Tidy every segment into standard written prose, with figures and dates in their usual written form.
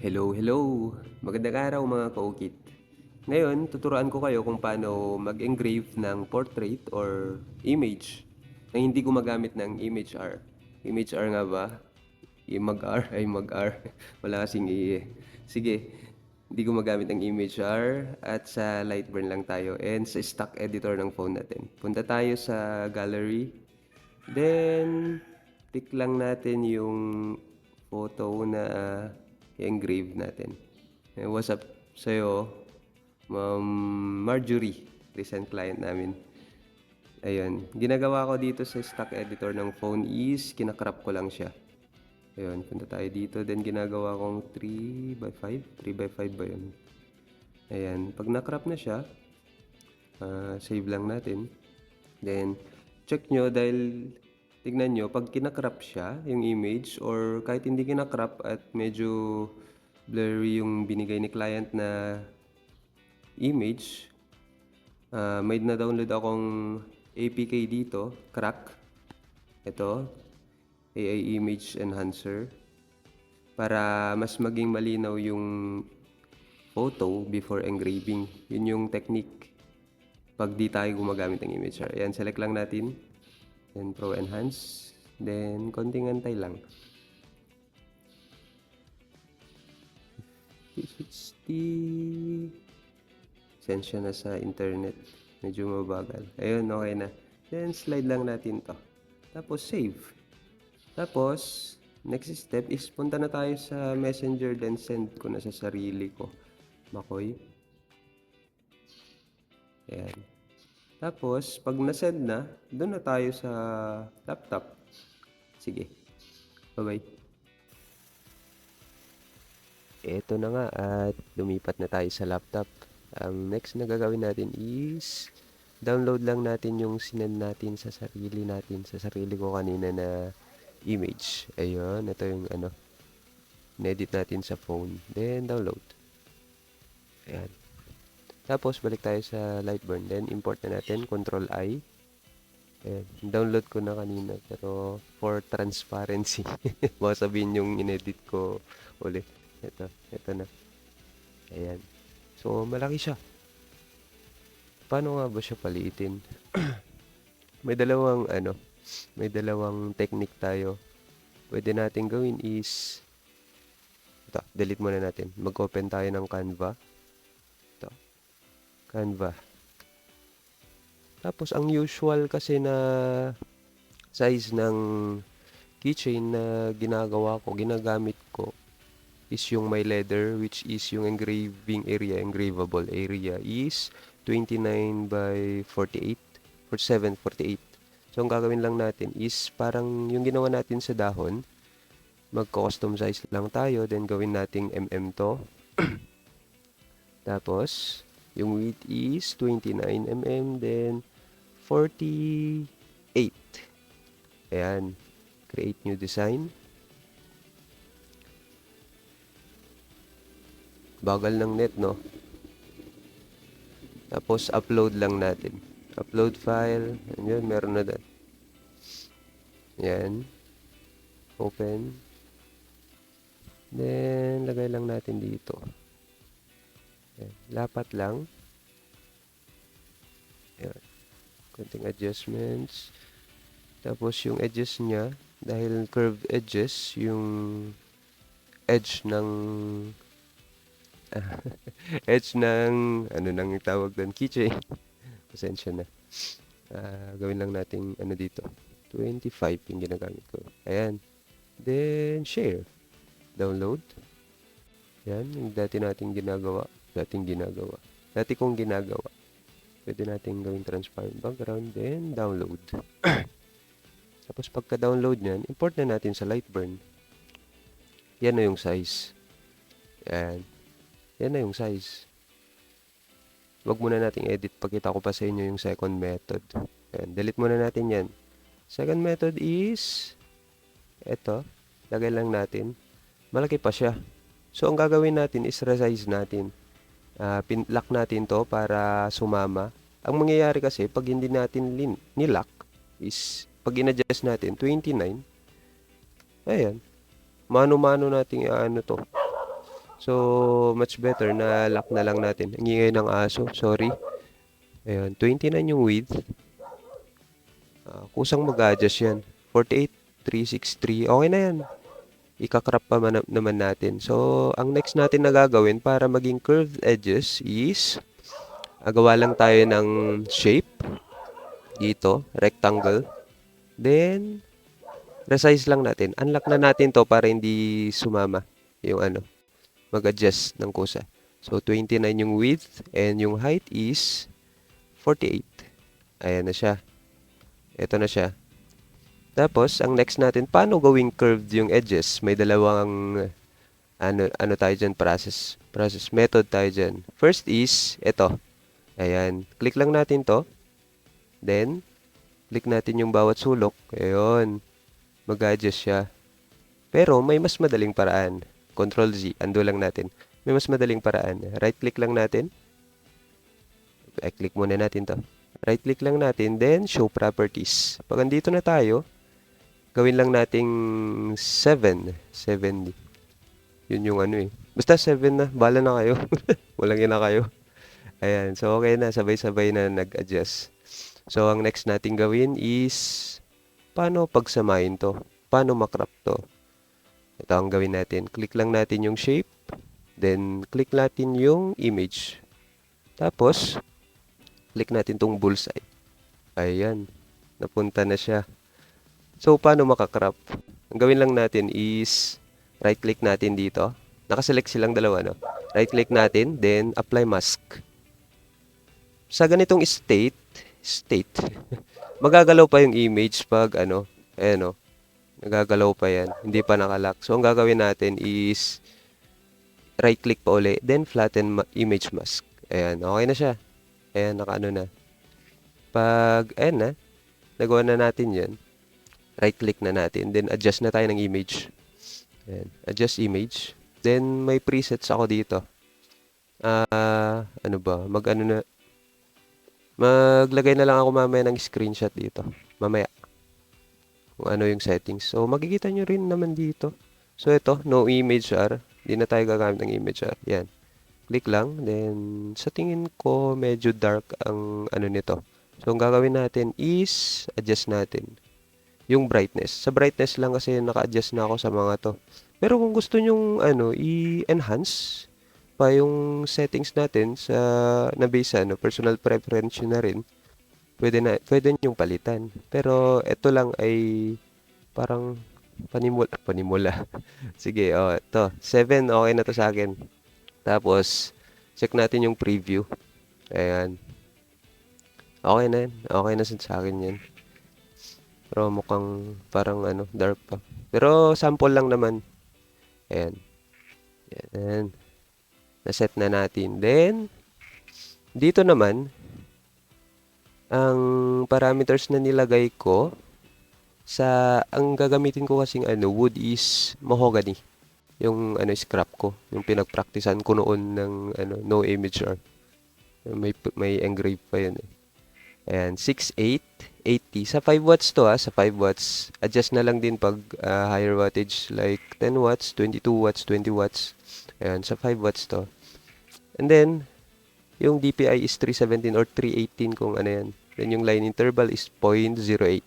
Hello, hello! Magandang araw mga kaukit. Ngayon, tuturuan ko kayo kung paano mag-engrave ng portrait or image na hindi gumagamit ng image R. Image R nga ba? Mag-R ay mag-R. Wala kasing I eh. Sige, hindi gumagamit ng image R at sa Lightburn lang tayo and sa stock editor ng phone natin. Punta tayo sa gallery. Then, click lang natin yung photo na i-engrave natin. What's up sa'yo, Ma'am Marjorie, recent client namin. Ayun, ginagawa ko dito sa stock editor ng phone is kinakrap ko lang siya. Ayun, punta tayo dito. Then ginagawa kong 3x5. 3x5 ba yun? Ayan, pag nakrap na siya, save lang natin. Then, check nyo dahil tignan nyo, pag kinakrap siya, yung image, or kahit hindi kinakrap at medyo blurry yung binigay ni client na image, may na-download akong APK dito, Crack. Ito, AI Image Enhancer. Para mas maging malinaw yung photo before engraving. Yun yung technique pag di tayo gumagamit ng image. Ayan, select lang natin. Then Pro Enhance. Then, konting antay lang. 360. Sensya na sa internet. Medyo mabagal. Ayun, okay na. Then, slide lang natin to. Tapos, save. Tapos, next step is punta na tayo sa Messenger then send ko na sa sarili ko. Makoy. Ayan. Tapos, pag na-send na, doon na tayo sa laptop. Sige. Bye-bye. Ito na nga at lumipat na tayo sa laptop. Ang next na gagawin natin is download lang natin yung sinend natin sa sarili natin. Sa sarili ko kanina na image. Ayun, ito yung in-edit natin sa phone. Then, download. Ayan. Tapos, balik tayo sa Lightburn. Then, import na natin. Control-I. Ayan. Download ko na kanina. Pero, for transparency. Baka sabihin yung in-edit ko ulit. Ito na. Ayan. So, malaki siya. Paano nga ba siya paliitin? May dalawang technique tayo. Pwede natin gawin is, ito, delete muna natin. Mag-open tayo ng Canva. Ito, Canva. Tapos, ang usual kasi na size ng keychain na ginagamit ko, is yung my leather, which is yung engravable area is 29 by 48, 47, 48. So, ang gagawin lang natin is parang yung ginawa natin sa dahon, mag-custom size lang tayo, then gawin nating to. Tapos, yung width is 29 then 48. Ayan. Create new design. Bagal ng net, no? Tapos, upload lang natin. Upload file. Ayan, meron na doon. Ayan. Open. Then, lagay lang natin dito. Ayan. Lapat lang. Ayan. Konting adjustments. Tapos, yung edges niya, dahil curved edges, yung edge ng nang tawag doon, keychain. Pasensya na. Gawin lang natin dito. 25 yung ginagamit ko. Ayan. Then, share. Download. Ayan. Yung dati kong ginagawa. Pwede natin gawing transparent background. Then, download. Tapos, pagka-download nyan, import na natin sa Lightburn. Yan na yung size. Ayan. Yan na yung size. Huwag muna nating edit. Pakita ko pa sa inyo yung second method. Ayan. Delete muna natin yan. Second method is eto. Lagay lang natin. Malaki pa siya. So, ang gagawin natin is resize natin. Lock natin to para sumama. Ang mangyayari kasi, pag hindi natin nilock, is pag in-adjust natin, 29. Ayan. Mano-mano natin to. So, much better na lock na lang natin. Ang ingay ng aso, sorry. Ayun, 29 yung width. Kusang mag-adjust yan. 48, 363, okay na yan. Ika-crop pa naman natin. So, ang next natin na gagawin para maging curved edges is gawa lang tayo ng shape dito, rectangle. Then, resize lang natin. Unlock na natin to para hindi sumama yung mag-adjust ng kusa. So, 29 yung width and yung height is 48. Ayan na siya. Ito na siya. Tapos, ang next natin, paano gawing curved yung edges? May dalawang ano tayo dyan, process method tayo dyan. First is, ito. Ayan. Click lang natin to. Then, click natin yung bawat sulok. Ayun. Mag-adjust siya. Pero, may mas madaling paraan. Control Z. Undo lang natin. May mas madaling paraan. Right-click lang natin. I-click muna natin to. Right-click lang natin. Then, show properties. Pag andito na tayo, gawin lang nating 7. 70. Yun yung Basta 7 na. Bala na kayo. Walang ina kayo. Ayan. So, okay na. Sabay-sabay na nag-adjust. So, ang next nating gawin is paano pagsamahin to? Paano makrop to? Ito ang gawin natin. Click lang natin yung shape. Then, click natin yung image. Tapos, click natin tong bullseye. Ayan. Napunta na siya. So, paano makakrop? Ang gawin lang natin is right-click natin dito. Nakaselect silang dalawa, no? Right-click natin, then apply mask. Sa ganitong state, magagalaw pa yung image pag ayan o, nagagalaw pa yan. Hindi pa nakalock. So, ang gagawin natin is right-click pa uli, then flatten image mask. Ayan, okay na siya. Ayan, nakaano na. Pag, ayan na, nagawa na natin yan. Right-click na natin, then adjust na tayo ng image. Ayan, adjust image. Then, may presets ako dito. Ano ba? Maglagay na lang ako mamaya ng screenshot dito. Mamaya. Kung ano yung settings. So, makikita nyo rin naman dito. So, ito, no image R. Hindi na tayo gagamit ng image R. Yan. Click lang. Then, sa tingin ko, medyo dark ang nito. So, ang gagawin natin is, adjust natin yung brightness. Sa brightness lang kasi naka-adjust na ako sa mga to. Pero kung gusto nyong i-enhance pa yung settings natin sa base personal preference na rin, pwede nyong palitan. Pero ito lang ay parang panimula. Sige, ito. 7, okay na to sa akin. Tapos, check natin yung preview. Ayan. Okay na yan. Okay na sa akin yan. Pero mukhang parang dark pa. Pero sample lang naman. Ayan. Ayan. Naset na natin. Then, dito naman, ang parameters na nilagay ko, ang gagamitin ko kasing wood is mahogany. Yung scrap ko. Yung pinagpraktisan ko noon ng no image R. May engrave pa yun eh. Ayan, 6.8, 80. Sa 5 watts to sa 5 watts. Adjust na lang din pag higher wattage like 10 watts, 22 watts, 20 watts. Ayan, sa 5 watts to. And then, yung DPI is 317 or 318 kung ano yan. Then yung line interval is 0.08.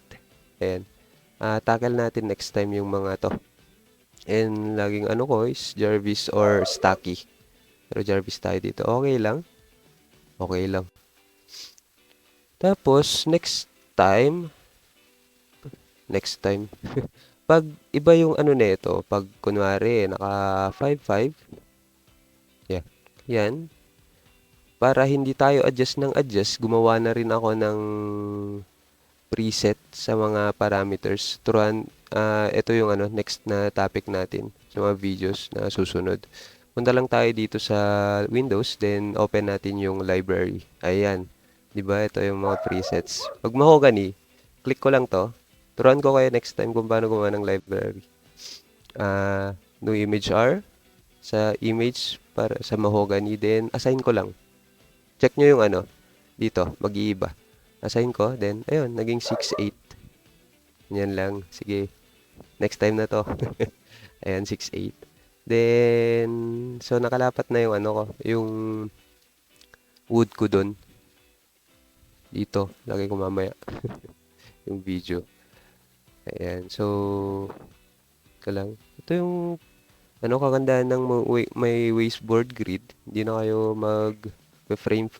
Ayan. Tackle natin next time yung mga to. And laging ko is Jarvis or Stacky. Pero Jarvis tayo dito. Okay lang. Okay lang. Tapos, next time, pag iba yung nito, pag kunwari, naka 5.5, yeah, yan, para hindi tayo adjust ng adjust, gumawa na rin ako ng preset sa mga parameters. Turuan, ito yung next na topic natin sa mga videos na susunod. Punta lang tayo dito sa Windows, then open natin yung library. Ayan. Diba? Ito yung mga presets. Pag mahogany, click ko lang to. Turuan ko kayo next time kung paano gumawa ng library. No image R sa image para sa mahogany. Then, assign ko lang. Check nyo yung dito, mag-iiba. Assign ko, then, ayun, naging 6.8. Yan lang. Sige. Next time na to. Ayan, 6.8. Then, so nakalapat na yung ano ko, yung wood ko dun. Dito, lagay ko mamaya yung video. Ayan, so, ito lang. Ito yung, ano, kagandahan ng may wasteboard grid. Hindi na kayo frame.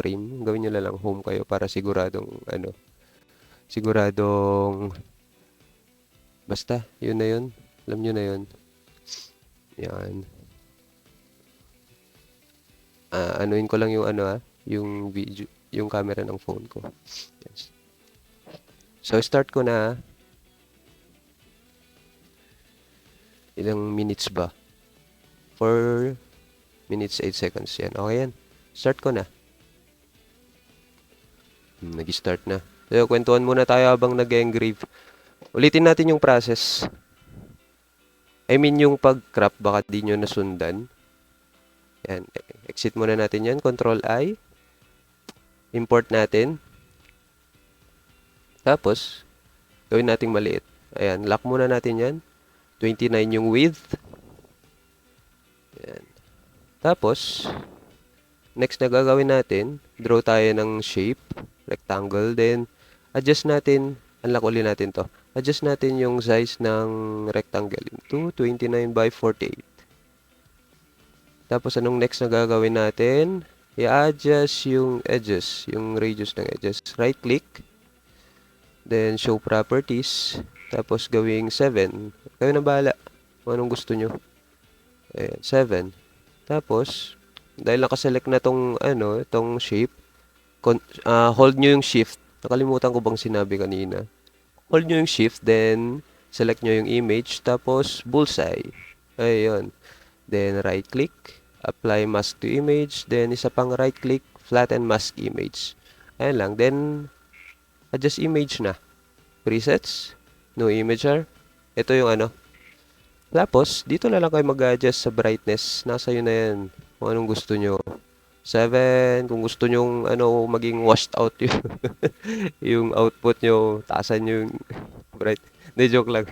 Gawin nyo na lang home kayo para siguradong, ano, siguradong, basta, yun na yun. Alam nyo na yun. Yan. Anuin ko lang yung ano yung video, yung camera ng phone ko. Yes. So, start ko na. Ilang minutes ba? 4 minutes 8 seconds yan. Okay yan. Start ko na. Nag-start na. So, kwentuhan muna tayo habang nag-engrave. Ulitin natin yung process. I mean yung pag-crop, baka di nyo nasundan. Yan. Exit muna natin yan. Control I. Import natin. Tapos, gawin nating maliit. Ayan. Lock muna natin yan. 29 yung width. Ayan. Tapos, next na gagawin natin, draw tayo ng shape, rectangle, then adjust natin, unlock ulit natin to. Adjust natin yung size ng rectangle to 29 by 48. Tapos, anong next na gagawin natin? I-adjust yung edges, yung radius ng edges. Right-click, then show properties, tapos gawing 7. Kayo na bahala kung anong gusto nyo. Ayan, 7. Tapos, dahil nakaselect na tong, ano, itong shape, hold nyo yung shift. Nakalimutan ko bang sinabi kanina. Hold nyo yung shift, then select nyo yung image, tapos bullseye. Ayun. Then right-click, apply mask to image, then isa pang right-click, flatten mask image. Ayan lang. Then, adjust image na. Presets, no imager. Ito yung ano. Tapos, dito na lang kayo mag-adjust sa brightness. Nasa yun na yan. Kung anong gusto nyo. 7. Kung gusto nyo ano, maging washed out yung, yung output nyo. Taasan nyo yung bright. Hindi, joke lang.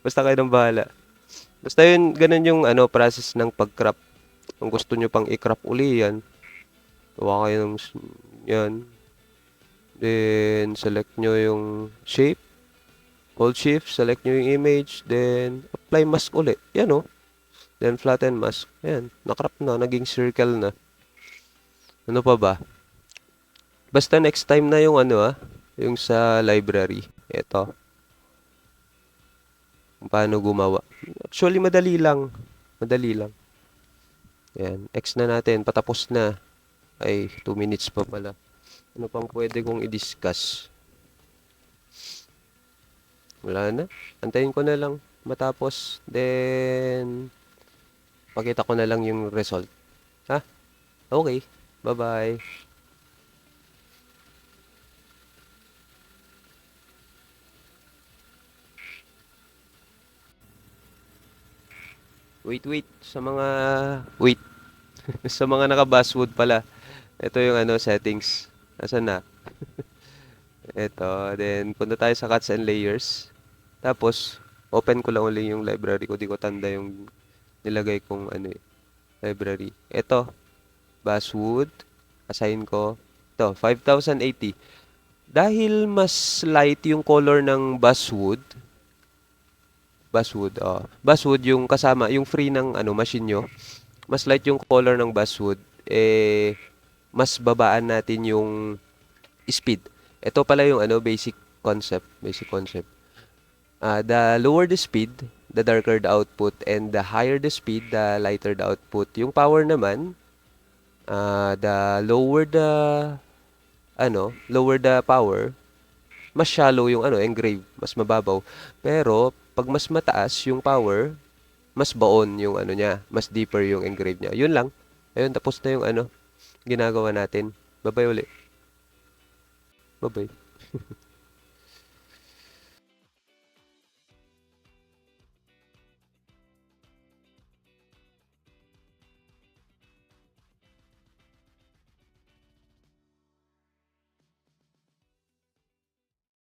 Basta kayo nang bahala. Basta yun, ganun yung ano, process ng pag-crop. Kung gusto nyo pang i-crop uli yan. Gawa kayo ng yan. Then, select nyo yung shape. Hold shift, select nyo yung image, then apply mask ulit. Yan o. Then flatten mask. Yan. Nakrap na. Naging circle na. Ano pa ba? Basta next time na yung ano yung sa library. Ito. Kung paano gumawa. Actually, madali lang. Madali lang. Yan. X na natin. Patapos na. Ay, 2 minutes pa pala. Ano pang pwede kong i-discuss? Wala na. Antayin ko na lang matapos. Then, pakita ko na lang yung result. Ha? Okay. Bye-bye. Wait. Sa mga... Wait. Sa mga naka-basswood pala. Ito yung ano, settings. Nasaan na? Ito. Then, punta tayo sa cuts and layers. Tapos, open ko lang ulit yung library ko. Di ko tanda yung nilagay kong ano library. Ito. Basswood. Assign ko. Ito, 5080. Dahil mas light yung color ng basswood. Basswood yung kasama, yung free ng ano, machine nyo. Mas light yung color ng basswood. Mas babaan natin yung speed. Ito pala yung ano, basic concept. The lower the speed, the darker the output, and the higher the speed, the lighter the output. Yung power naman, the lower the power, mas shallow yung ano, engrave, mas mababaw. Pero pag mas mataas yung power, mas baon yung ano niya, mas deeper yung engrave niya. Yun lang. Ayun, tapos na yung ano, ginagawa natin. Bye-bye ulit. Bye-bye.